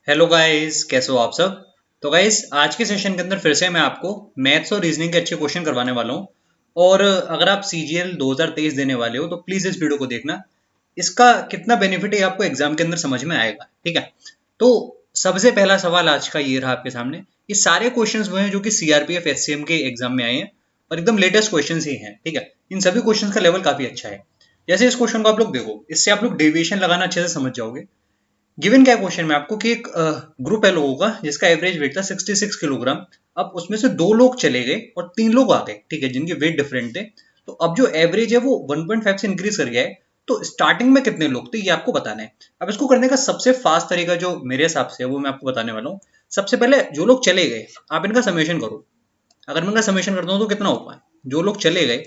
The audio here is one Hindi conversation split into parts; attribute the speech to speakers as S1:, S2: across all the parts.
S1: हेलो गाइस, कैसे हो आप सब। तो गाइस, आज के सेशन के अंदर फिर से मैं आपको मैथ्स और रीजनिंग के अच्छे क्वेश्चन करवाने वाला हूँ। और अगर आप सीजीएल 2023 देने वाले हो तो प्लीज़ इस वीडियो को देखना। इसका कितना बेनिफिट है आपको एग्जाम के अंदर समझ में आएगा। ठीक है। तो सबसे पहला सवाल आज का ये रहा आपके सामने। ये सारे क्वेश्चंस वो हैं जो कि सीआरपीएफ एचसीएम के एग्जाम में आए हैं और एकदम लेटेस्ट क्वेश्चंस ही हैं। ठीक है। इन सभी क्वेश्चंस का लेवल काफी अच्छा है। जैसे इस क्वेश्चन को आप लोग देखो, इससे आप लोग डेविएशन लगाना अच्छे से समझ जाओगे। गिवन क्या क्वेश्चन में आपको कि एक ग्रुप है लोगों का जिसका एवरेज वेट था 66 किलोग्राम। अब उसमें से 2 लोग चले गए और 3 लोग आ गए। ठीक है, जिनके वेट डिफरेंट थे। तो अब जो एवरेज है वो 1.5 से इंक्रीज कर गया है। तो स्टार्टिंग में कितने लोग थे ये आपको बताना है। अब इसको करने का सबसे फास्ट तरीका जो मेरे हिसाब से है वो मैं आपको बताने वाला हूँ। सबसे पहले जो लोग चले गए आप इनका समेशन करो। अगर मैं इनका समेशन करता हूँ तो कितना होगा, जो लोग चले गए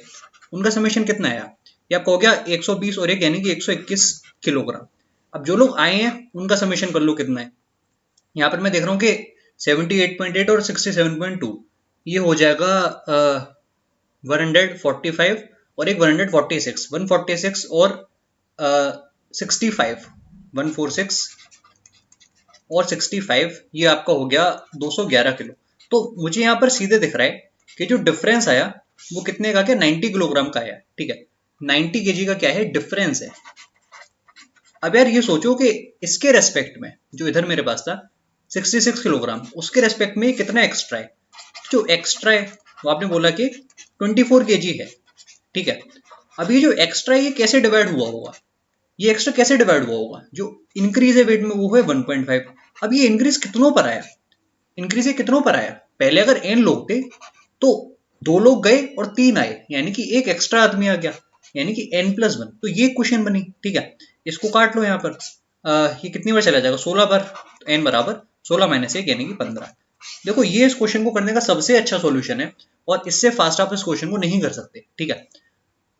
S1: उनका समेशन कितना आया। ये आपका हो गया 120 और एक यानी कि 121 किलोग्राम। अब जो लोग आए हैं उनका समेशन कर लो कितना है। यहाँ पर मैं देख रहा हूँ कि 78.8 और 67.2, ये हो जाएगा 145 और एक 146, 146 और 65, 146 और 65, ये आपका हो गया 211 किलो। तो मुझे यहाँ पर सीधे दिख रहा है कि जो डिफरेंस आया वो कितने का, क्या 90 किलोग्राम का आया। ठीक है, 90 केजी का क्या है डिफरेंस है। अब यार ये सोचो कि इसके रेस्पेक्ट में जो इधर मेरे पास था 66 किलोग्राम, उसके रेस्पेक्ट में कितना एक्स्ट्रा है। जो एक्स्ट्रा है वो आपने बोला कि 24 केजी है। ठीक है। अब ये जो एक्स्ट्रा है ये कैसे डिवाइड हुआ होगा, ये एक्स्ट्रा कैसे डिवाइड हुआ होगा। जो इंक्रीज है वेट में वो है 1.5। अब ये इंक्रीज कितनों पर आया, इंक्रीज ये कितनों पर आया। पहले अगर n लोग थे तो 2 लोग गए और 3 आए, यानी कि एक एक्स्ट्रा आदमी आ गया, यानी कि n+1। तो ये क्वेश्चन बनी। ठीक है, इसको काट लो यहाँ पर। ये कितनी बार चला जाएगा, 16 बार। तो n बराबर 16 माइनस 1 यानी कि 15। देखो ये इस क्वेश्चन को करने का सबसे अच्छा सॉल्यूशन है और इससे फास्ट आप इस क्वेश्चन को नहीं कर सकते। ठीक है।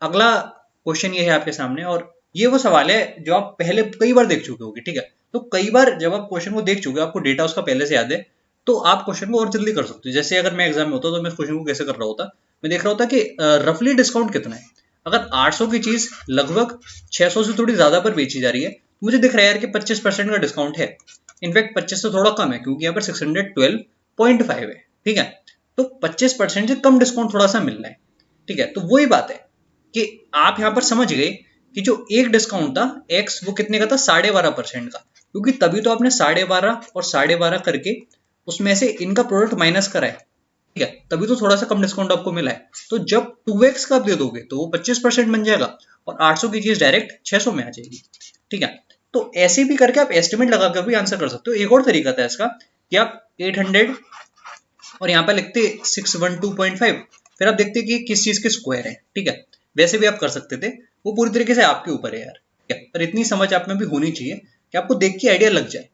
S1: अगला क्वेश्चन ये है आपके सामने और ये वो सवाल है जो आप पहले कई बार देख चुके होंगे। ठीक है। तो कई बार जब आप क्वेश्चन को देख चुके हो, आपको डेटा उसका पहले से याद है, तो आप क्वेश्चन को और जल्दी कर सकते हो। जैसे अगर मैं एग्जाम में होता तो मैं इस क्वेश्चन को कैसे कर रहा होता, मैं देख रहा होता कि रफली डिस्काउंट कितना है। अगर 800 की चीज लगभग 600 से थोड़ी ज्यादा पर बेची जा रही है तो मुझे दिख रहा है यार कि 25% का डिस्काउंट है। इनफैक्ट 25 से थोड़ा कम है क्योंकि यहाँ पर 612.5 है। ठीक है। तो 25% से कम डिस्काउंट थोड़ा सा मिल रहा है। ठीक है। तो वही बात है कि आप यहां पर समझ गए कि जो एक डिस्काउंट था एक्स वो कितने का था, 12.5% का। क्योंकि तभी तो आपने 12.5 और 12.5 करके उसमें से इनका प्रोडक्ट माइनस करा है। ठीक है, तभी तो थोड़ा सा कम डिस्काउंट आपको मिला है। तो जब 2x का आप दे दोगे तो वो 25% बन जाएगा और 800 की चीज डायरेक्ट 600 में आ जाएगी। ठीक है। तो ऐसे भी करके आप एस्टिमेट लगाकर भी आंसर कर सकते हो। एक और तरीका था इसका कि आप 800 और यहाँ पर लिखते 612.5, फिर आप देखते कि किस चीज के स्क्वायर है। ठीक है, वैसे भी आप कर सकते थे। वो पूरी तरीके से आपके ऊपर है यार। ठीक है, पर इतनी समझ आप में भी होनी चाहिए कि आपको देख के आइडिया लग जाए।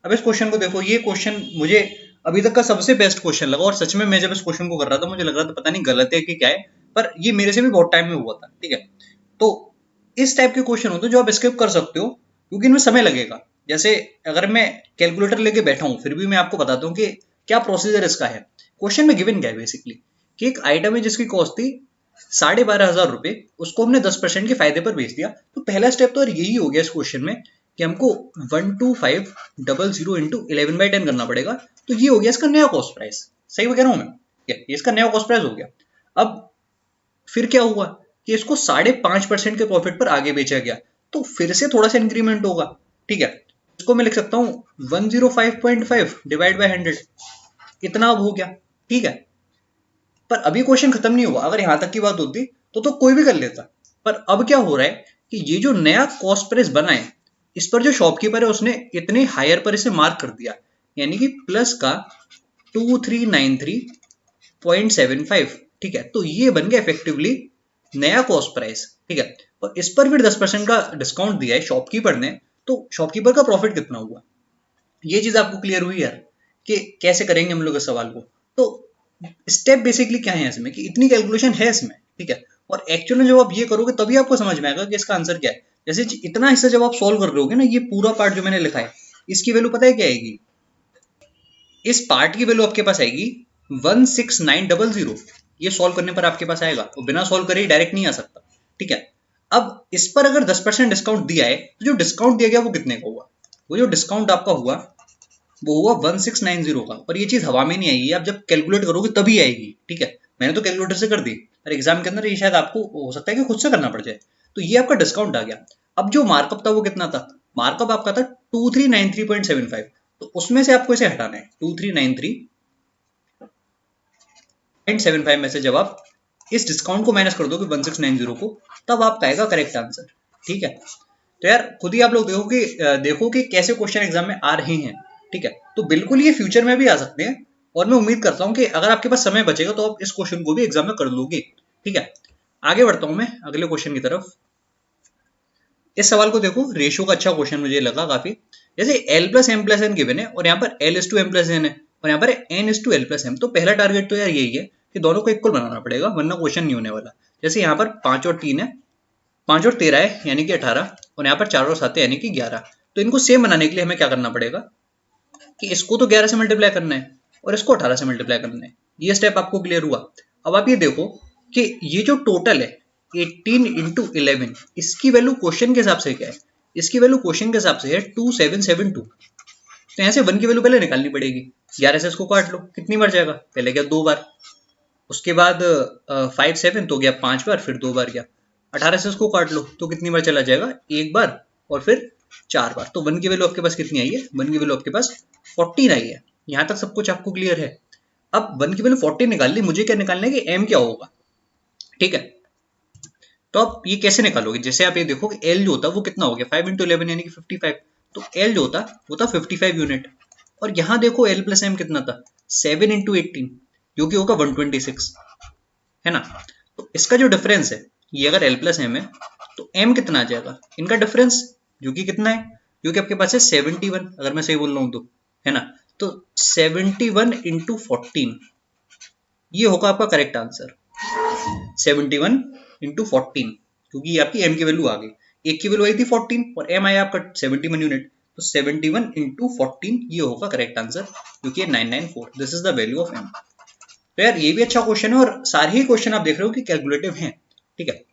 S1: अब इस क्वेश्चन को देखो, ये क्वेश्चन मुझे अभी तक का सबसे बेस्ट क्वेश्चन लगा और सच में मैं जब इस क्वेश्चन को कर रहा था मुझे लग रहा था पता नहीं गलत है कि क्या है, पर ये मेरे से भी बहुत टाइम में हुआ था। ठीक है। तो इस टाइप के क्वेश्चन होते हैं जो आप स्किप कर सकते हो क्योंकि इनमें समय लगेगा। जैसे अगर मैं कैलकुलेटर लेके बैठा हूं फिर भी मैं आपको बताता हूँ कि क्या प्रोसीजर इसका है। क्वेश्चन में गिवन क्या है बेसिकली कि एक आइटम है जिसकी कॉस्ट थी 12,500 रुपए, उसको हमने 10% के फायदे पर बेच दिया। तो पहला स्टेप तो यही हो गया इस क्वेश्चन में कि हमको 12500 इंटू 11/10 करना पड़ेगा। तो ये हो गया इसका नया कॉस्ट प्राइस। सही कह रहा हूं मैं, ये इसका नया कॉस्ट प्राइस हो गया। अब फिर क्या हुआ कि इसको 5.5% के प्रॉफिट पर आगे बेचा गया, तो फिर से थोड़ा सा इंक्रीमेंट होगा। ठीक है, इसको मैं लिख सकता हूं 105.5 डिवाइड बाय 100, इतना अब हो गया। ठीक है, पर अभी क्वेश्चन खत्म नहीं हुआ। अगर यहां तक की बात होती तो कोई भी कर लेता। पर अब क्या हो रहा है कि ये जो नया कॉस्ट प्राइस बना है इस पर जो शॉपकीपर है उसने इतने हायर पर इसे मार्क कर दिया, यानी कि प्लस का 2393.75। ठीक है, तो ये बन गया इफेक्टिवली नया कॉस्ट प्राइस। ठीक है, और इस पर फिर 10% का डिस्काउंट दिया है शॉपकीपर ने, तो शॉपकीपर का प्रॉफिट कितना हुआ। ये चीज आपको क्लियर हुई यार कि कैसे करेंगे हम लोग इस सवाल को। तो स्टेप बेसिकली क्या है इसमें कि इतनी कैलकुलेशन है इसमें। ठीक है, और एक्चुअली जब आप ये करोगे तभी आपको समझ में आएगा कि इसका आंसर क्या है। जैसे इतना हिस्सा जब आप सॉल्व कर रहे होगे ना, ये पूरा पार्ट जो मैंने लिखा है इसकी वैल्यू पता है क्या आएगी, इस पार्ट की वैल्यू आपके पास आएगी 16900। ये सॉल्व करने पर आपके पास आएगा, तो बिना सॉल्व करे डायरेक्ट नहीं आ सकता। ठीक है, अब इस पर अगर 10% डिस्काउंट दिया है तो जो डिस्काउंट दिया गया वो कितने का हुआ, वो जो डिस्काउंट आपका हुआ वो हुआ 1690 का, और ये चीज हवा में नहीं आएगी, आप जब कैलकुलेट करोगे तभी आएगी। ठीक है, मैंने तो कैलकुलेटर से कर दी, और एग्जाम के अंदर ये शायद आपको हो सकता है कि खुद से करना पड़ जाए। तो ये आपका डिस्काउंट आ गया। अब जो मार्कअप था वो कितना था, मार्कअप आपका था 2393.75, तो उसमें से आपको इसे हटाना है 2393.75 में से जब आप इस डिस्काउंट को माइनस कर दोगे 1690 को, तब आपका आएगा करेक्ट आंसर। ठीक है, तो यार खुद ही आप लोग देखो कि कैसे क्वेश्चन एग्जाम में आ रहे हैं। ठीक है, तो बिल्कुल ये फ्यूचर में भी आ सकते हैं, और मैं उम्मीद करता हूं कि अगर आपके पास समय बचेगा तो आप इस क्वेश्चन को भी एग्जाम में कर लोगे। ठीक है, आगे बढ़ता हूं मैं अगले क्वेश्चन की तरफ। इस सवाल को देखो, रेशियो का अच्छा क्वेश्चन मुझे लगा काफी। जैसे L plus M plus N given है, और यहाँ पर L is two M plus N है, और यहाँ पर N is two L plus M. तो पहला टारगेट तो यार यही है कि दोनों को इक्वल बनाना पड़ेगा, वरना क्वेश्चन नहीं होने वाला। जैसे यहाँ पर 5 और 3 है, 5 और 13 है यानी कि 18, और यहाँ पर 4 और 7 है यानी कि 11। तो इनको सेम बनाने के लिए हमें क्या करना पड़ेगा कि इसको तो 11 से मल्टीप्लाई करना है और इसको 18 से मल्टीप्लाई करना है। ये स्टेप आपको क्लियर हुआ। अब आप ये देखो कि ये जो टोटल है 18 इंटू 11, इसकी वैल्यू क्वेश्चन के हिसाब से क्या है, इसकी वैल्यू क्वेश्चन के हिसाब से है 2772। तो यहाँ से 1 की वैल्यू पहले निकालनी पड़ेगी। 11 से इसको काट लो, कितनी बार जाएगा, पहले गया 2 बार, उसके बाद 5 7 तो गया 5 बार, फिर 2 बार गया। 18 से इसको काट लो तो कितनी बार चला जाएगा, 1 बार और फिर 4 बार। तो 1 की वैल्यू आपके पास कितनी आई है, 1 की वैल्यू आपके पास 14 आई है। यहाँ तक सब कुछ आपको क्लियर है। अब 1 की वैल्यू 14 निकाल ली, मुझे क्या निकालना है कि m क्या होगा। ठीक है, तो आप ये कैसे निकालोगे, जैसे आप ये देखो कि L जो होता है वो कितना हो गया, 5 इंटू 11 यानी कि 55। तो L जो होता वो था 55 यूनिट, और यहाँ देखो L प्लस एम कितना था, 7 इंटू 18 जो कि होगा 126, है ना। तो इसका जो डिफरेंस है, ये अगर L प्लस एम है तो m कितना आ जाएगा, इनका डिफरेंस जो कि कितना है, जो कि आपके पास है 71, अगर मैं सही बोल रहा हूँ तो, है ना। तो 71 इंटू 14 ये होगा आपका करेक्ट आंसर, 71 इंटू 14, क्योंकि ये आपकी m की वैल्यू आ गई। एक की वैल्यू आई थी 14 और m आया आपका 71 यूनिट, तो 71 इंटू 14 ये होगा करेक्ट आंसर, क्योंकि 994, this is the value of m। तो यार ये भी अच्छा क्वेश्चन है, और सारे ही क्वेश्चन आप देख रहे हो कि कैलकुलेटिव हैं। ठीक है,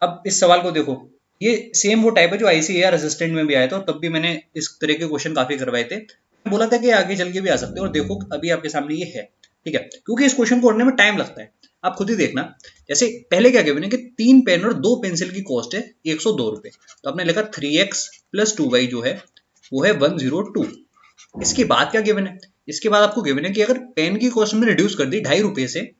S1: अब इस सवाल को देखो, ये सेम वो टाइप है जो आईसीएआर असिस्टेंट में भी आया था, और तब भी मैंने इस तरह के क्वेश्चन काफी करवाए थे। बोला था कि आगे चल के भी आ सकते हैं, और देखो अभी आपके सामने ये है। ठीक है, क्योंकि इस क्वेश्चन को करने में टाइम लगता है, आप खुद ही देखना। जैसे पहले क्या गिवन है कि 3 पेन और 2 पेंसिल की कॉस्ट है 102 रुपए, तो आपने लिखा 3x प्लस 2y जो है वो है 102। इसके बाद क्या गिवन है, इसके बाद आपको गिवन है कि अगर पेन की कॉस्ट में रिड्यूस कर दी 2.5 रुपए से,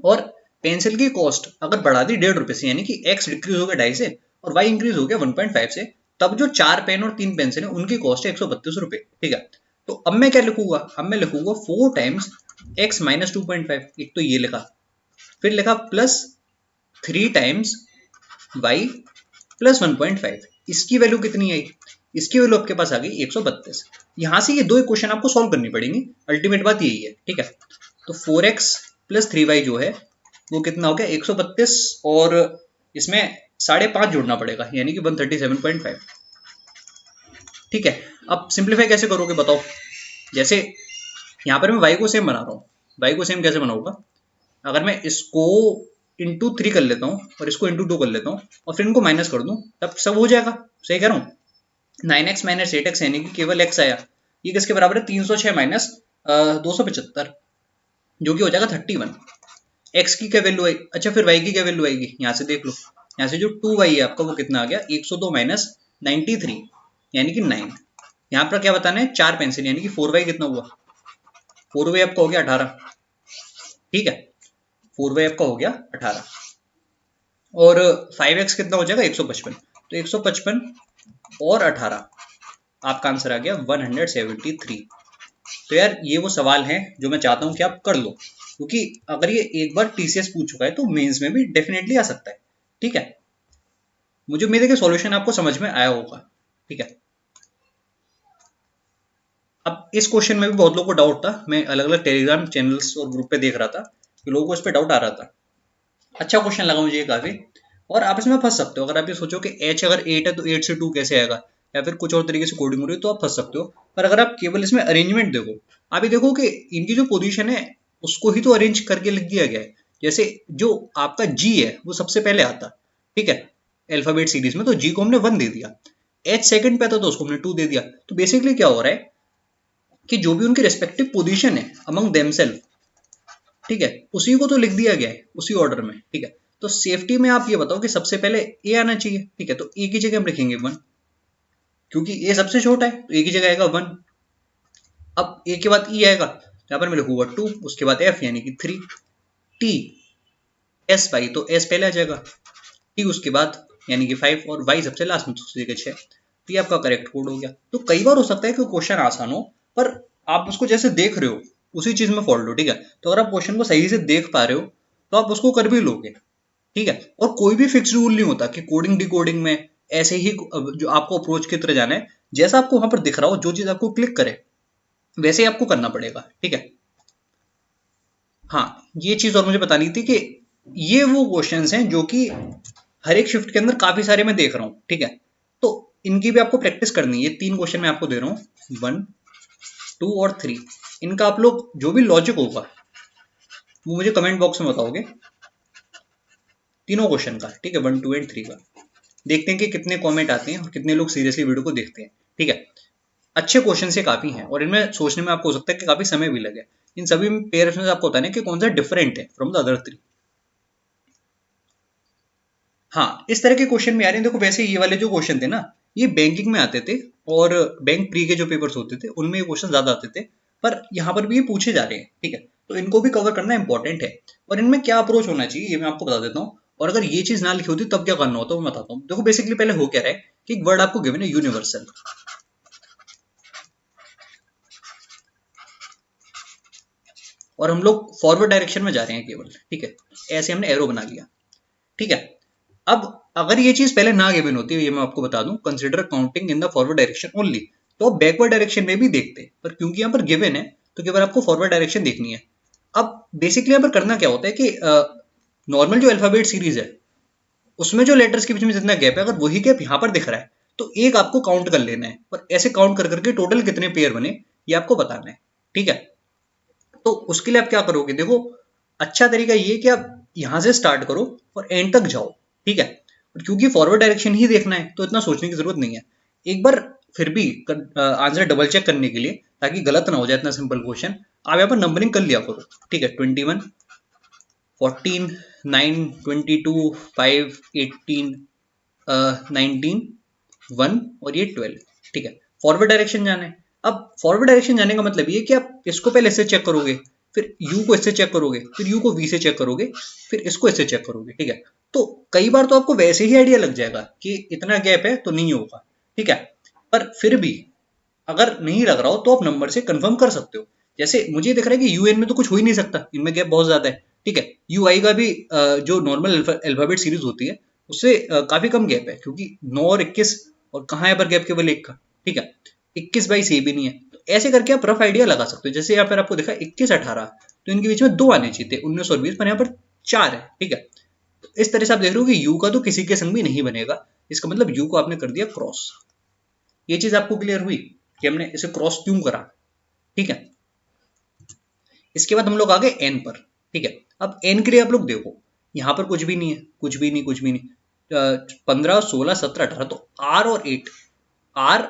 S1: और पेंसिल की कॉस्ट अगर बढ़ा दी 1.5 रुपए से, यानी कि x डिक्रीज हो गया 2.5 से और y इंक्रीज हो गया 1.5 से, तब जो 4 पेन और 3 पेंसिल है उनकी कॉस्ट है 132 रुपए। ठीक है, तो अब मैं क्या लिखूंगा, अब मैं लिखूंगा 4 टाइम्स x माइनस 2.5, एक तो ये लिखा, फिर लिखा प्लस 3 टाइम्स y प्लस 1.5। इसकी वैल्यू कितनी आई, इसकी वैल्यू आपके पास आ गई 132। यहां से ये दो इक्वेशन आपको सॉल्व करनी पड़ेंगी, अल्टीमेट बात यही है। ठीक है, तो 4x प्लस 3y जो है वो कितना हो गया 132, और इसमें 5.5 जोड़ना पड़ेगा यानी कि 137.5। ठीक है, अब सिंप्लीफाई कैसे करोगे बताओ। जैसे यहाँ पर मैं y को सेम बना रहा हूँ, y को सेम कैसे बनाऊंगा, अगर मैं इसको इंटू 3 कर लेता हूँ और इसको इंटू 2 कर लेता हूँ और फिर इनको माइनस कर दूं, तब सब हो जाएगा। सही कह रहा हूँ, 9x माइनस 8x यानी कि केवल x आया, ये किसके बराबर है 306 माइनस 275, जो कि हो जाएगा 31। x की क्या वैल्यू आई, अच्छा फिर y की क्या वैल्यू आएगी, यहाँ से देख लो, यहाँ से जो 2y है आपका वो कितना आ गया 102 माइनस 93 यानी कि 9। यहाँ पर क्या बताना है, 4 पेंसिल यानी कि 4y कितना हुआ, 4y आपका हो गया 18। ठीक है, 4y आपका हो गया 18, और 5x कितना हो जाएगा 155, तो 155 और 18 आपका आंसर आ गया 173। तो यार ये वो सवाल हैं जो मैं चाहता हूं कि आप कर लो, क्योंकि अगर ये एक बार टीसीएस पूछ चुका है तो मेंस में भी डेफिनेटली आ सकता है। ठीक है, मुझे उम्मीद है कि सॉल्यूशन आपको समझ में आया होगा। ठीक है, अब इस क्वेश्चन में भी बहुत लोगों को डाउट था, मैं अलग अलग टेलीग्राम चैनल्स और ग्रुप पे देख रहा था कि लोगों को इस पर डाउट आ रहा था। अच्छा क्वेश्चन लगा मुझे ये काफी, और आप इसमें फंस सकते हो। अगर आप ये सोचो कि h अगर 8 है तो 8 से 2 कैसे आएगा, या फिर कुछ और तरीके से कोडिंग हो रही है, तो आप फंस सकते हो। पर अगर आप केवल इसमें अरेंजमेंट देखो, आप ये देखो कि इनकी जो पोजीशन है उसको ही तो अरेंज करके लिख दिया गया है। जैसे जो आपका g है वो सबसे पहले आता, ठीक है, अल्फाबेट सीरीज में, तो g को हमने 1 दे दिया। एच सेकंड पे था तो उसको हमने 2 दे दिया। तो बेसिकली क्या हो रहा है कि जो भी उनकी रेस्पेक्टिव पोजीशन है अमंग देमसेल्फ, ठीक है, उसी को तो लिख दिया गया है उसी ऑर्डर में, ठीक है। तो सेफ्टी में आप ये बताओ कि सबसे पहले ए आना चाहिए, ठीक है, तो ए की जगह हम लिखेंगे 1, क्योंकि ए सबसे छोटा है तो ए की जगह आएगा 1। अब ए के बाद ई आएगा, यहाँ पर मैं लिखूंगा 2, उसके बाद एफ यानी कि 3, टी एस वाई तो एस पहले आ जाएगा, टी उसके बाद यानी कि 5, और वाई सबसे लास्ट में दूसरी जगह 6। तो ये आपका करेक्ट कोड हो गया। तो कई बार हो सकता है कि क्वेश्चन आसान हो, पर आप उसको जैसे देख रहे हो उसी चीज में फॉल्ट हो, ठीक है। तो अगर आप क्वेश्चन को सही से देख पा रहे हो तो आप उसको कर भी लोगे, ठीक है। और कोई भी फिक्स रूल नहीं होता कि कोडिंग डिकोडिंग में ऐसे ही जो आपको अप्रोच की तरह जाना है, जैसा आपको वहां पर दिख रहा हो, जो चीज आपको क्लिक करे वैसे ही आपको करना पड़ेगा, ठीक है। हाँ, ये चीज और मुझे बतानी थी कि ये वो क्वेश्चंस हैं जो कि हर एक शिफ्ट के अंदर काफी सारे मैं देख रहा हूँ, ठीक है। तो इनकी भी आपको प्रैक्टिस करनी है। ये 3 क्वेश्चन मैं आपको दे रहा हूँ, 1, 2 और 3। इनका आप लोग जो भी लॉजिक होगा वो मुझे कमेंट बॉक्स में बताओगे, तीनों क्वेश्चन का, ठीक है, 1, 2 एंड 3 का। देखते हैं कि कितने कमेंट आते हैं और कितने लोग सीरियसली वीडियो को देखते हैं, ठीक है। अच्छे क्वेश्चन से काफी हैं और इनमें सोचने में आपको हो सकता है कि काफी समय भी लगे। इन सभी पेयर्स में आपको बताना है कि कौन सा डिफरेंट है फ्रॉम द अदर 3। हाँ, इस तरह के क्वेश्चन में आ रहे हैं। देखो वैसे ये वाले जो क्वेश्चन थे ना, ये बैंकिंग में आते थे और बैंक प्री के जो पेपर्स होते थे उनमें ये क्वेश्चन ज्यादा आते थे, पर यहाँ पर भी ये पूछे जा रहे हैं, ठीक है। तो इनको भी कवर करना इंपॉर्टेंट है। और इनमें क्या अप्रोच होना चाहिए ये मैं आपको बता देता हूँ। और अगर ये चीज ना लिखी होती तब क्या करना होता है वो बताता हूँ। देखो बेसिकली पहले हो क्या रहा है कि एक वर्ड आपको गिवन है यूनिवर्सल, और हम लोग फॉरवर्ड डायरेक्शन में जा रहे हैं केवल, ठीक है। ऐसे हमने एरो बना लिया, ठीक है। अब अगर ये चीज पहले ना गिवन होती है, ये मैं आपको बता दूं, consider counting in the forward direction only, तो आप बैकवर्ड डायरेक्शन में भी देखते, पर क्योंकि यहाँ पर गिवन है तो केवल आपको फॉरवर्ड डायरेक्शन देखनी है। अब बेसिकली यहाँ पर करना क्या होता है कि नॉर्मल जो अल्फाबेट सीरीज है उसमें जो लेटर्स के बीच में जितना गैप है, अगर वही गैप यहाँ पर दिख रहा है तो एक आपको काउंट कर लेना है, और ऐसे काउंट कर करके टोटल कितने पेयर बने ये आपको बताना है, ठीक है। तो उसके लिए आप क्या करोगे, देखो अच्छा तरीका ये कि आप यहां से स्टार्ट करो और एंड तक जाओ, ठीक है। और क्योंकि फॉरवर्ड डायरेक्शन ही देखना है तो इतना सोचने की जरूरत नहीं है। एक बार फिर भी आंसर डबल चेक करने के लिए, ताकि गलत ना हो जाए, इतना सिंपल क्वेश्चन आप यहाँ पर नंबरिंग कर लिया करो, ठीक है। 21, 14, 9, 22, 5, 18, 19, 1 और ये 12, ठीक है। फॉरवर्ड डायरेक्शन जाना है। अब फॉरवर्ड डायरेक्शन जाने का मतलब ये कि आप इसको पहले इससे चेक करोगे, फिर यू को इससे चेक करोगे, फिर यू को वी से चेक करोगे, फिर इसको इससे चेक करोगे, ठीक है। तो कई बार तो आपको वैसे ही आइडिया लग जाएगा कि इतना गैप है तो नहीं होगा, ठीक है। पर फिर भी अगर नहीं लग रहा हो तो आप नंबर से कंफर्म कर सकते हो। जैसे मुझे दिख रहा है कि यूएन में तो कुछ हो ही नहीं सकता, इनमें गैप बहुत ज्यादा है, ठीक है। यू आई का भी जो नॉर्मल अल्फाबेट सीरीज होती है उससे काफी कम गैप है, क्योंकि 9 और 21, और कहाँ है पर गैप केवल एक का, ठीक है। 21/22 ये भी नहीं है। तो ऐसे करके आप रफ आइडिया लगा सकते हो। जैसे यहाँ पर आपको देखा 21-18, तो इनके बीच में 2 आने चाहिए थे, 19 और 20, पर यहाँ पर 4 है, ठीक है। तो इस तरह से आप देख रहे हो कि यू का तो किसी के संग भी नहीं बनेगा, इसका मतलब यू को आपने कर दिया क्रॉस। ये चीज आपको क्लियर हुई कि हमने इसे क्रॉस क्यों करा, ठीक है। इसके बाद हम लोग आ गए एन पर, ठीक है। अब एन के लिए आप लोग देखो, यहाँ पर कुछ भी नहीं है, कुछ भी नहीं, कुछ भी नहीं। 15, 16, 17, 18, तो आर और 8, आर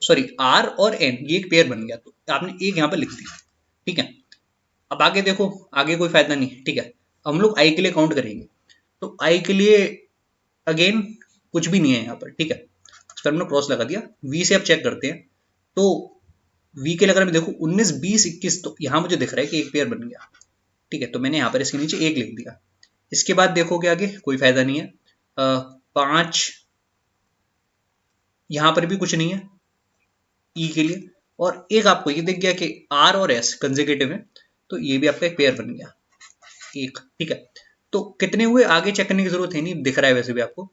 S1: सॉरी आर और एन ये एक पेयर बन गया, तो आपने एक यहाँ पर लिख दिया, ठीक है। अब आगे देखो, आगे कोई फायदा नहीं है, ठीक है। हम लोग आई के लिए काउंट करेंगे, तो आई के लिए अगेन कुछ भी नहीं है यहाँ पर, ठीक है। इस पर हमने क्रॉस लगा दिया। वी से आप चेक करते हैं, तो वी के लिए अगर मैं देखूं 19, 20, 21, तो यहाँ मुझे दिख रहा है कि एक पेयर बन गया, ठीक है। तो मैंने यहाँ पर इसके नीचे एक लिख दिया। इसके बाद देखोगे आगे कोई फायदा नहीं है। 5, यहाँ पर भी कुछ नहीं है ई के लिए, और एक आपको ये दिख गया कि आर और एस कंसेक्यूटिव है, तो ये भी आपका एक पेयर बन गया, एक, ठीक है। तो कितने हुए आगे चेक करने की जरूरत है नहीं, दिख रहा है वैसे भी आपको।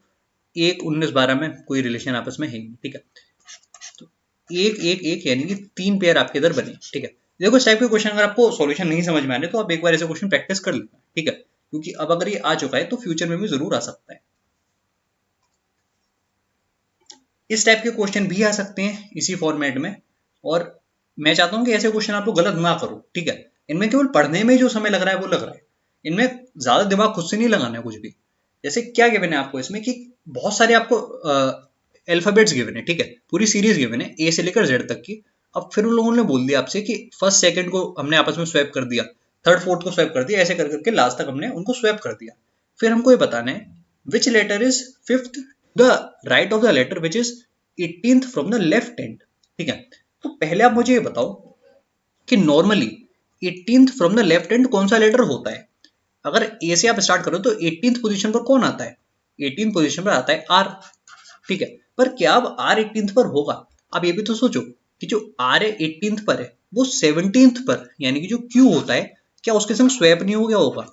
S1: 1, 19, 12 में कोई रिलेशन आपस में है नहीं, ठीक है। तो एक एक एक यानी कि 3 पेयर आपके इधर बने, ठीक है। देखो इस टाइप के क्वेश्चन अगर आपको सॉल्यूशन नहीं समझ में आने तो आप एक बार ऐसे क्वेश्चन प्रैक्टिस कर लेना, ठीक है। क्योंकि अब अगर ये आ चुका है तो फ्यूचर में भी जरूर आ सकता है। इस टाइप के क्वेश्चन भी आ सकते हैं इसी फॉर्मेट में, और मैं चाहता हूं कि ऐसे क्वेश्चन आप लोग गलत ना करो, ठीक है। इनमें केवल पढ़ने में जो समय लग रहा है वो लग रहा है, इनमें ज्यादा दिमाग खुद से नहीं लगाना है कुछ भी। जैसे क्या गिवन है आपको इसमें कि बहुत सारे आपको अल्फाबेट्स गिवन है, ठीक है, पूरी सीरीज गिवन है ए से लेकर जेड तक की। अब फिर उन लोगों ने बोल दिया आपसे कि फर्स्ट सेकंड को हमने आपस में स्वैप कर दिया, थर्ड फोर्थ को स्वैप कर दिया, ऐसे कर करके लास्ट तक हमने उनको स्वैप कर दिया। फिर हमको ये बताना है which letter is fifth the right of the letter which is 18th from the left end, ठीक है। तो पहले आप मुझे ये बताओ कि normally 18th from the left end कौन सा लेटर होता है। अगर ए से आप स्टार्ट करो तो 18th पोजीशन पर कौन आता है, 18th पोजीशन पर आता है आर, ठीक है। पर क्या अब आर 18th पर होगा? आप ये भी तो सोचो कि जो आर है 18th पर है वो 17th पर यानी कि जो क्यू होता है क्या उसके संग स्वैप नहीं हो गया होगा?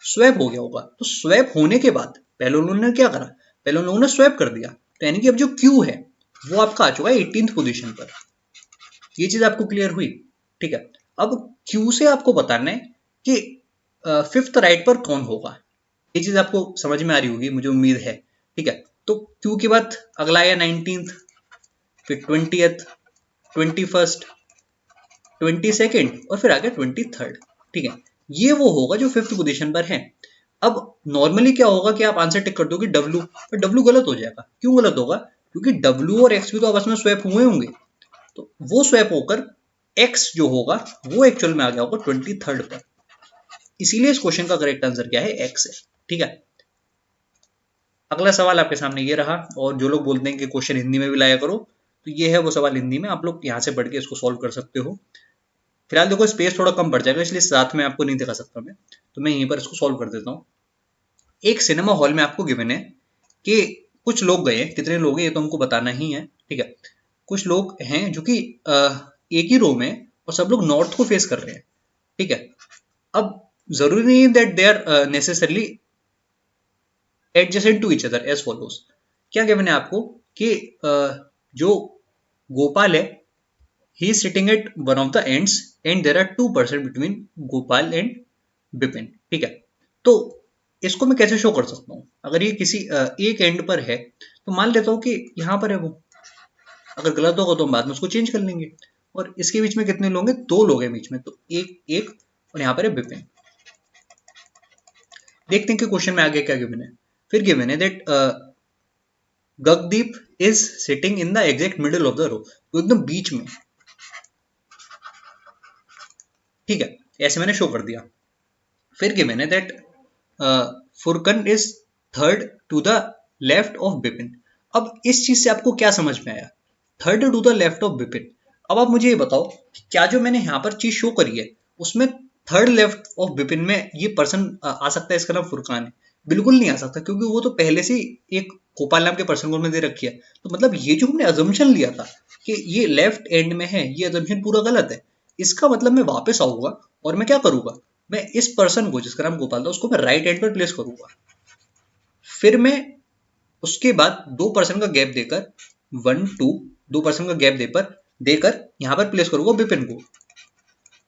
S1: स्वैप हो गया होगा। तो स्वैप होने के बाद पहले उन्होंने क्या करा, पहले उन्होंने स्वैप कर दिया, तो यानी कि अब जो क्यू है वो आपका आ चुका है 18th पोजीशन पर। ये चीज आपको क्लियर हुई, ठीक है। अब क्यू से आपको बताना है कि फिफ्थ राइट पर कौन होगा। ये चीज आपको समझ में आ रही होगी मुझे उम्मीद है, ठीक है। तो क्यू के बाद अगला आया 19th, फिर 20th, 21st, 22nd और फिर आ गया 23rd, ठीक है। ये वो होगा जो फिफ्थ पोजीशन पर है। अब नॉर्मली क्या होगा कि आप आंसर टिक कर दोगे डब्ल्यू, पर डब्ल्यू गलत हो जाएगा। क्यों गलत होगा? क्योंकि डब्ल्यू और एक्स भी तो आपस में स्वैप हुए होंगे, तो वो स्वैप होकर एक्स जो होगा वो एक्चुअल में आ गया होगा 23rd पर। इसीलिए इस क्वेश्चन का करेक्ट आंसर क्या है, एक्स है, ठीक है। अगला सवाल आपके सामने ये रहा, और जो लोग बोलते हैं कि क्वेश्चन हिंदी में भी लाया करो, तो ये है वो सवाल हिंदी में, आप लोग यहाँ से पढ़ के इसको सॉल्व कर सकते हो। फिलहाल देखो स्पेस थोड़ा कम पड़ जाएगा इसलिए साथ में आपको नहीं दिखा सकता मैं, तो मैं यहीं पर इसको सॉल्व कर देता हूँ। एक सिनेमा हॉल में आपको गिवन है कि कुछ लोग गए हैं, कितने लोग हैं ये तो हमको बताना ही है, ठीक है। कुछ लोग हैं जो कि एक ही रो में और सब लोग नॉर्थ को फेस कर रहे हैं, ठीक है। अब जरूरी नहीं है that they are necessarily adjacent to each other as follows. क्या गिवन है आपको कि जो गोपाल है he is sitting at one of the ends and there are 2% between Gopal and Bipin, ठीक है। तो इसको मैं कैसे शो कर सकता हूँ? अगर ये किसी एक एंड पर है तो मान लेता हूँ कि यहाँ पर है वो, अगर गलत होगा तो हम बाद में उसको चेंज कर लेंगे। और इसके बीच में कितने लोग हैं? 2 लोग हैं बीच में, तो एक एक और यहाँ पर है बिपिन। देखते हैं कि क्वेश्चन में आगे क्या गिवन है। फिर गिवन है that Gagandeep is sitting in the exact middle of the row, तो एकदम बीच में, ठीक है, ऐसे मैंने शो कर दिया। फिर गिवन है that Furqan is third to the left of Bipin. अब इस चीज से आपको क्या समझ में आया, third to the left of Bipin? अब आप मुझे ये बताओ कि क्या जो मैंने यहाँ पर चीज शो करी है उसमें थर्ड लेफ्ट ऑफ बिपिन में ये पर्सन आ सकता है इसका नाम फुरकान है? बिल्कुल नहीं आ सकता, क्योंकि वो तो पहले से ही एक गोपाल नाम के पर्सन को दे रखी है। तो मतलब ये जो हमने अजम्पशन लिया था कि ये लेफ्ट एंड में है, ये अजम्पशन पूरा गलत है। इसका मतलब मैं वापस आऊंगा और मैं क्या करूंगा, मैं इस पर्सन को जिसका नाम गोपाल था उसको मैं राइट एंड पर प्लेस करूंगा। फिर मैं उसके बाद 2% का गैप देकर 1 2 2% का गैप देकर यहाँ पर प्लेस करूंगा बिपिन को।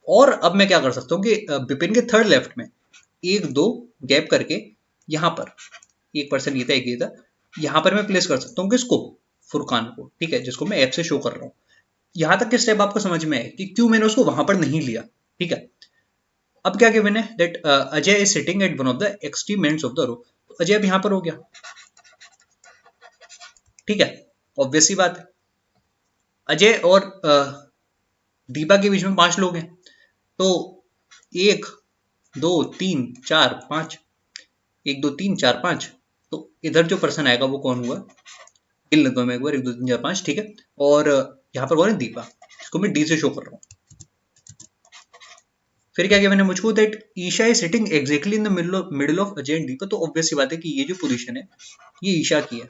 S1: और अब मैं क्या कर सकता हूँ कि बिपिन के थर्ड लेफ्ट में 1 2 गैप करके यहाँ पर 1% ये था, एक ये था, यहाँ पर मैं प्लेस कर सकता हूँ किसको? फुरकान को, ठीक है, जिसको मैं एफ से शो कर रहा हूँ। यहाँ तक के स्टेप आपको समझ में है कि क्यों मैंने उसको वहां पर नहीं लिया, ठीक है। अब क्या गिवन है that Ajay is sitting at one of the extreme ends of the row, तो अजय अब यहाँ पर हो गया, ठीक है, ऑब्वियस सी बात है। अजय और दीपा के बीच में 5 लोग हैं, तो 1 2 3 4 5, 1 2 3 4 5, तो इधर जो पर्सन आएगा वो कौन हुआ? गिन लेता हूँ मैं एक बार, 1 2 3 4 5, ठीक है। और यहाँ पर कौन है? दीपा, इसको मैं डी से शो कर रहा हूँ। फिर क्या किया मैंने मुझको that Isha is sitting exactly in the middle of Ajay and Deepa, तो ऑब्वियस सी बात है कि ये जो पोजीशन है ये ईशा की है।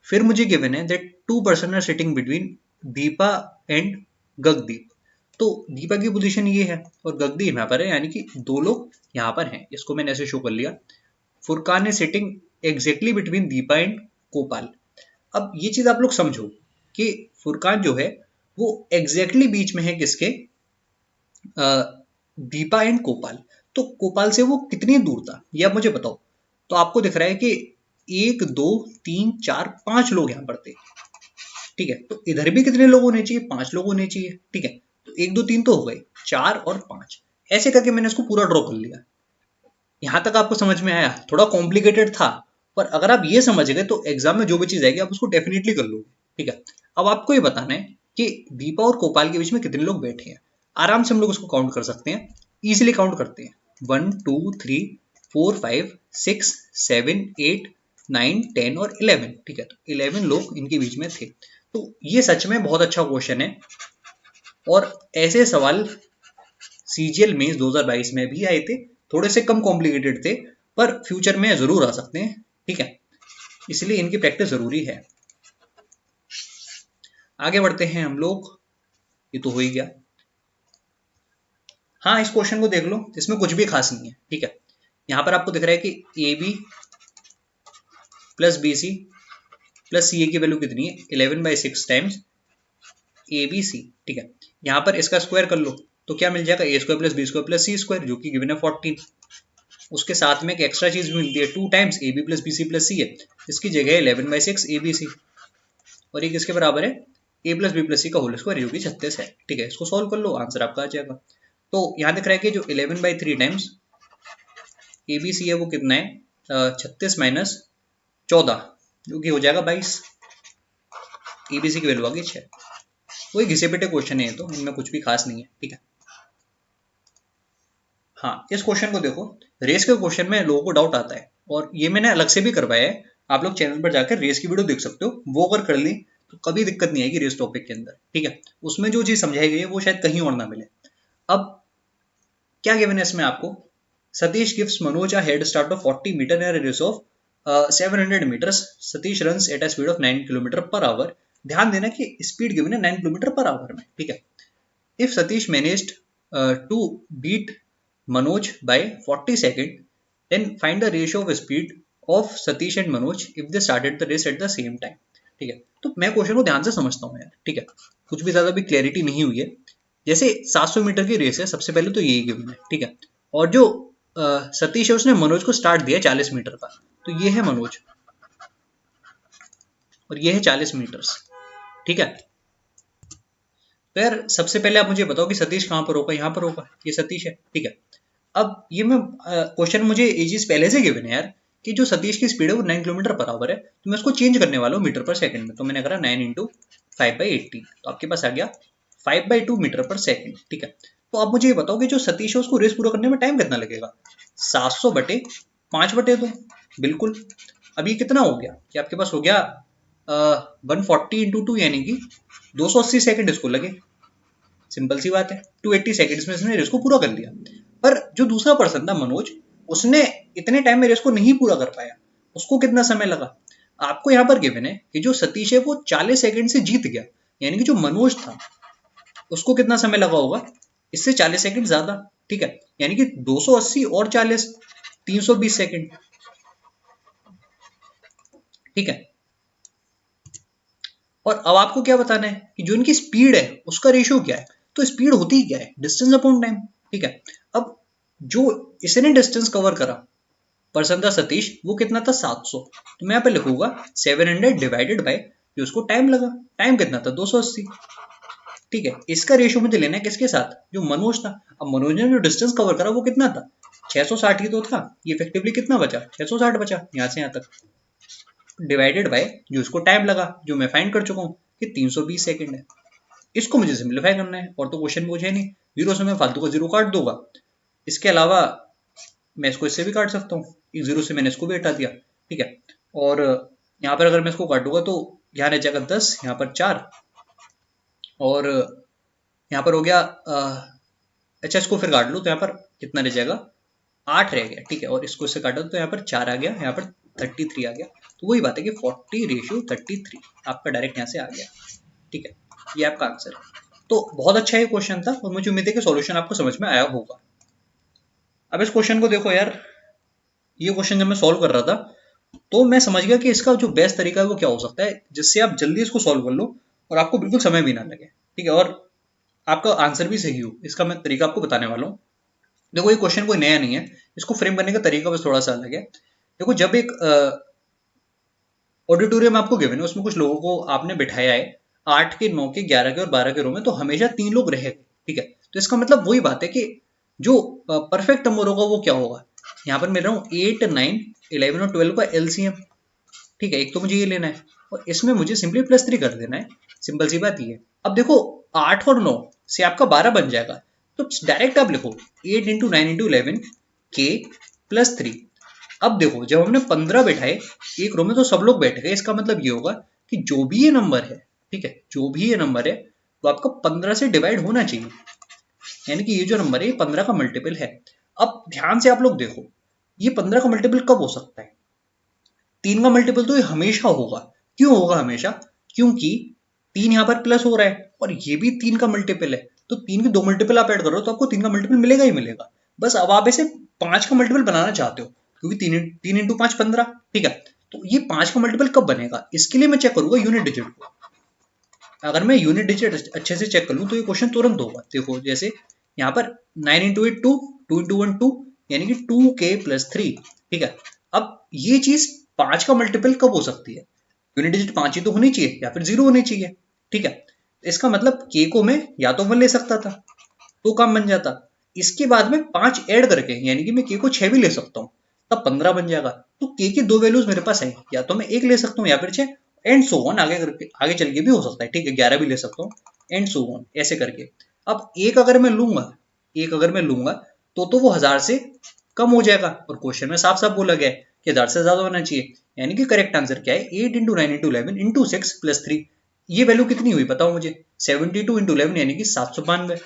S1: फिर मुझे गिवन है that 2% are sitting between Deepa and Gagandeep, तो दीपा की पोजीशन ये है और गगदीप यहाँ पर है, यानी कि 2 लोग यहाँ पर हैं, इसको मैंने ऐसे शो कर लिया। Furqan is sitting exactly between Deepa and Gopal. अब ये चीज आप लोग समझो कि फुरकान जो है वो एग्जैक्टली बीच में है किसके? दीपा एंड गोपाल। तो गोपाल से वो कितनी दूर था ये आप मुझे बताओ। तो आपको दिख रहा है कि 1 2 3 4 5 लोग यहाँ पर थे, ठीक है। तो इधर भी कितने लोग होने चाहिए? 5 लोग होने चाहिए, ठीक है। तो 1 2 3 तो हो गए, 4 और 5, ऐसे करके मैंने इसको पूरा ड्रॉ कर लिया। यहां तक आपको समझ में आया? थोड़ा कॉम्प्लिकेटेड था, पर अगर आप ये समझ गए तो एग्जाम में जो भी चीज आएगी आप उसको डेफिनेटली कर लोगे। ठीक है, अब आपको ये बताना है कि दीपा और गोपाल के बीच में कितने लोग बैठे हैं। आराम से हम लोग उसको काउंट कर सकते हैं, इजिली काउंट करते हैं। 1 2 3 4 5 6 7 8 9 10 और 11। ठीक है, तो 11 लोग इनके बीच में थे। तो ये सच में बहुत अच्छा क्वेश्चन है, और ऐसे सवाल सीजीएल मेंस 2022 में भी आए थे। थोड़े से कम कॉम्प्लिकेटेड थे, पर फ्यूचर में जरूर आ सकते हैं। ठीक है, इसलिए इनकी प्रैक्टिस जरूरी है। आगे बढ़ते हैं हम लोग। ये तो हो ही गया। हाँ, इस क्वेश्चन को देख लो, इसमें कुछ भी खास नहीं है। ठीक है, यहाँ पर आपको दिख रहा है कि A B plus B C plus C A की वैल्यू कितनी है, 11/6 टाइम्स ए बी सी। ठीक है, यहाँ पर इसका स्क्वायर कर लो तो क्या मिल जाएगा, A square plus B square plus C square, जो कि गिवन है 14। उसके साथ में एक एक्स्ट्रा चीज भी मिलती है, 2 times A B plus B C plus C है, इसकी जगह 11/6 ए बी सी, और ये किसके बराबर है, ए प्लस बी प्लस सी का होल स्क्वायर, जो कि 36 है। ठीक है, इसको सॉल्व कर लो, आंसर आपका आ जाएगा। तो यहाँ दिख रहा है कि जो 11/3 टाइम्स ए बी सी है वो कितना है, 36 माइनस 14, जो कि हो जाएगा 22। ए बी सी की वैल्यू आ गई 6। वही घिसे पिटे क्वेश्चन है ये तो, इनमें कुछ भी खास नहीं है। ठीक है, हाँ, इस क्वेश्चन को देखो। रेस के क्वेश्चन में लोगों को डाउट आता है, और ये मैंने अलग से भी करवाया है। आप लोग चैनल पर जाकर रेस की वीडियो देख सकते हो, वो अगर कर ली तो कभी दिक्कत नहीं आएगी रेस टॉपिक के अंदर। ठीक है, उसमें जो चीज समझाई गई है वो शायद कहीं और ना मिले। अब क्या गिवन है इसमें आपको, Satish gives Manoj a head start of 40 metre in a race of 700 meters. Satish runs at a speed of 9 kilometre per hour. ध्यान देना कि स्पीड गिवन है 9 किलोमीटर पर आवर में। ठीक है, if Satish managed to beat Manoj by 40 seconds, then find the ratio of speed of Satish and Manoj if they started the race at the same time. ठीक है, तो मैं क्वेश्चन को ध्यान से समझता हूँ यार। ठीक है, कुछ भी ज्यादा भी क्लैरिटी नहीं हुई है। जैसे 700 मीटर की रेस है, सबसे पहले तो यही गिवन है। ठीक है, और जो सतीश है उसने मनोज को स्टार्ट दिया 40 मीटर का, तो ये है मनोज और ये है 40 मीटर्स। ठीक है, तो यार सबसे पहले आप मुझे बताओ कि सतीश कहाँ पर होगा, यहाँ पर होगा, ये सतीश है। ठीक है, अब ये मैं क्वेश्चन मुझे एजिस पहले से गिवन है यार, कि जो सतीश की स्पीड है वो 9 किलोमीटर पर आवर है, तो मैं उसको चेंज करने वाला हूँ मीटर पर सेकंड में। तो मैंने करा 9 इंटू 5/18, तो आपके पास आ गया 5/2 मीटर पर सेकंड। ठीक है, तो आप मुझे ये बताओ कि जो सतीश है उसको रेस पूरा करने में टाइम कितना लगेगा, 700/5/2। बिल्कुल, अब ये कितना हो गया कि आपके पास हो गया 140 इंटू 2, यानी कि 280 सेकंड इसको लगे। सिंपल सी बात है, 280 सेकंड्स में इसने रेस को पूरा कर लिया। पर जो दूसरा पर्सन था मनोज, उसने इतने टाइम में रेस को नहीं पूरा कर पाया। उसको कितना समय लगा, आपको यहाँ पर गिवन है कि जो सतीश है वो 40 सेकंड से जीत गया, यानी कि जो मनोज था उसको कितना समय लगा होगा, इससे 40 सेकंड ज्यादा। ठीक है, यानी कि 280 और 40, 320 सेकंड। ठीक है, और अब आपको क्या बताना है कि जो इनकी स्पीड है उसका रेशियो क्या है। तो स्पीड होती ही क्या है, डिस्टेंस अपॉन टाइम। ठीक है, अब जो इसने डिस्टेंस कवर करा पर्सन था सतीश, वो कितना था 700, तो मैं यहाँ पे लिखूंगा 700 डिवाइडेड बाय जो उसको टाइम लगा। टाइम कितना था 280। ठीक है, इसका रेशियो मुझे लेना है किसके साथ, जो मनोज था। अब मनोज ने जो डिस्टेंस कवर करा वो कितना था, 660 ही तो था। ये इफेक्टिवली कितना बचा, 660 बचा यहाँ से यहाँ तक, डिवाइडेड बाय जो उसको टाइम लगा, जो मैं फाइंड कर चुका हूँ कि 320 सेकंड है। इसको मुझे सिंप्लीफाई करना है, और तो क्वेश्चन पूछे नहीं, जीरो से मैं फालतू का जीरो काट दूंगा। इसके अलावा मैं इसको इससे भी काट सकता हूँ, इस जीरो से मैंने इसको भी हटा दिया। ठीक है, और यहाँ पर अगर मैं इसको काटूंगा तो यहाँ रह जाएगा 10, यहाँ पर 4, और यहाँ पर हो गया अच्छा इसको फिर काट लो तो यहाँ पर कितना रह जाएगा, 8 रह गया। ठीक है, और इसको इससे काटा तो यहाँ पर 4 आ गया, यहाँ पर 33 आ गया। तो वही बात है कि 40:33 आपका डायरेक्ट यहाँ से आ गया। ठीक है, ये आपका आंसर है। तो बहुत अच्छा ये क्वेश्चन था, और मुझे उम्मीद है कि सॉल्यूशन आपको समझ में आया होगा। अब इस क्वेश्चन को देखो यार, ये क्वेश्चन जब मैं सॉल्व कर रहा था तो मैं समझ गया कि इसका जो बेस्ट तरीका है वो क्या हो सकता है, जिससे आप जल्दी इसको सॉल्व कर लो और आपको बिल्कुल समय भी ना लगे। ठीक है, और आपका आंसर भी सही हो, इसका मैं तरीका आपको बताने वाला हूँ। देखो ये क्वेश्चन कोई नया नहीं है, इसको फ्रेम करने का तरीका बस थोड़ा सा अलग है। देखो जब एक ऑडिटोरियम आपको गिवन है, उसमें कुछ लोगों को आपने बिठाया है, 8 के, 9 के, 11 के और 12 के रो में, तो हमेशा 3 लोग रहेंगे। ठीक है, तो इसका मतलब वही बात है कि जो परफेक्ट नंबर होगा वो क्या होगा, यहाँ पर मिल रहा हूँ 8 9 11 और 12 का एलसीएम, ठीक है, एक तो मुझे ये लेना है और इसमें मुझे सिंपली +3 कर देना है, सिंपल सी बात ये है। अब देखो 8 और 9 से आपका 12 बन जाएगा, तो डायरेक्ट आप लिखो 8 इंटू 9 इंटू 11 के +3। अब देखो जब हमने 15 बैठाए एक रो में तो सब लोग बैठ गए, इसका मतलब ये होगा कि जो भी ये नंबर है, ठीक है, जो भी ये नंबर है तो आपका 15 से डिवाइड होना चाहिए, यानी कि ये जो नंबर है ये 15 का मल्टीपल है। अब ध्यान से आप लोग देखो ये 15 का मल्टीपल कब हो सकता है, 3 का मल्टीपल तो ये हमेशा होगा। क्यों होगा हमेशा, क्योंकि 3 यहाँ पर प्लस हो रहा है और ये भी 3 का मल्टीपल है, तो 3 के 2 मल्टीपल आप ऐड करो तो आपको 3 का मल्टीपल मिलेगा ही मिलेगा। बस अब आप इसे 5 का मल्टीपल बनाना चाहते हो क्योंकि 3 इंटू 5 15, ठीक है, तो ये 5 का मल्टीपल कब बनेगा, इसके लिए मैं चेक करूंगा यूनिट डिजिट को। अगर मैं यूनिट डिजिट अच्छे से चेक कर लूँ तो ये क्वेश्चन तुरंत होगा। देखो जैसे यहाँ पर 9 इंटू 8 2, 2 इंटू 1 2, यानी कि 2k+3, ठीक है। अब ये चीज 5 का मल्टीपल कब हो सकती है, यूनिट डिजिट 5 ही तो होनी चाहिए या फिर 0 होनी चाहिए, ठीक है। इसका मतलब k को मैं या तो 1 ले सकता था तो काम बन जाता, इसके बाद में 5 ऐड करके यानी कि मैं k को 6 भी ले सकता हूँ तब 15 बन जाएगा। तो k की दो वैल्यूज मेरे पास है, या तो मैं 1 ले सकता हूँ या फिर 6, एंड सो ऑन आगे करके आगे चल के भी हो सकता है, ठीक है, 11 भी ले सकता हूँ एंड सो ऑन ऐसे करके। अब एक अगर मैं लूंगा, एक अगर मैं लूंगा तो वो 1000 से कम हो जाएगा और क्वेश्चन में साफ साफ बोला गया है कि 1000 से ज्यादा होना चाहिए, यानी कि करेक्ट आंसर क्या है 8 इंटू 9 इंटू 11 इंटू 6+3। ये वैल्यू कितनी हुई बताओ मुझे, 72 इंटू 11 यानी कि 792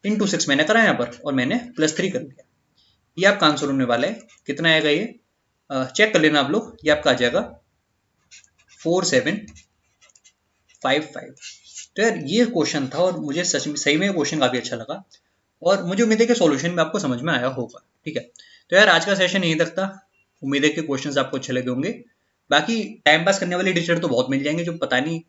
S1: इंटू 6 मैंने करा यहाँ पर और मैंने +3 कर दिया। ये आपका आंसर होने वाला है, कितना आएगा ये चेक कर लेना आप लोग, ये आपका आ जाएगा 4755। तो यार ये क्वेश्चन था और मुझे सच में सही में क्वेश्चन काफी अच्छा लगा और मुझे उम्मीद है कि सॉल्यूशन भी आपको समझ में आया होगा, ठीक है। तो यार आज का सेशन यहीं तक था, उम्मीद है कि क्वेश्चंस आपको अच्छे लगे होंगे। बाकी टाइम पास करने वाले टीचर तो बहुत मिल जाएंगे जो पता नहीं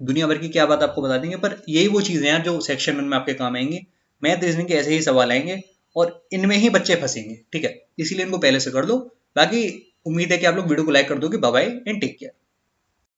S1: दुनिया भर की क्या बात आपको बता देंगे, पर यही वो चीजें हैं जो सेक्शन 1 में आपके काम आएंगे। मैथ रीजनिंग के ऐसे ही सवाल आएंगे और इनमें ही बच्चे फंसेंगे, ठीक है, इसीलिए इनको पहले से कर दो। बाकी उम्मीद है कि आप लोग वीडियो को लाइक कर दोगे। Bye bye and take care.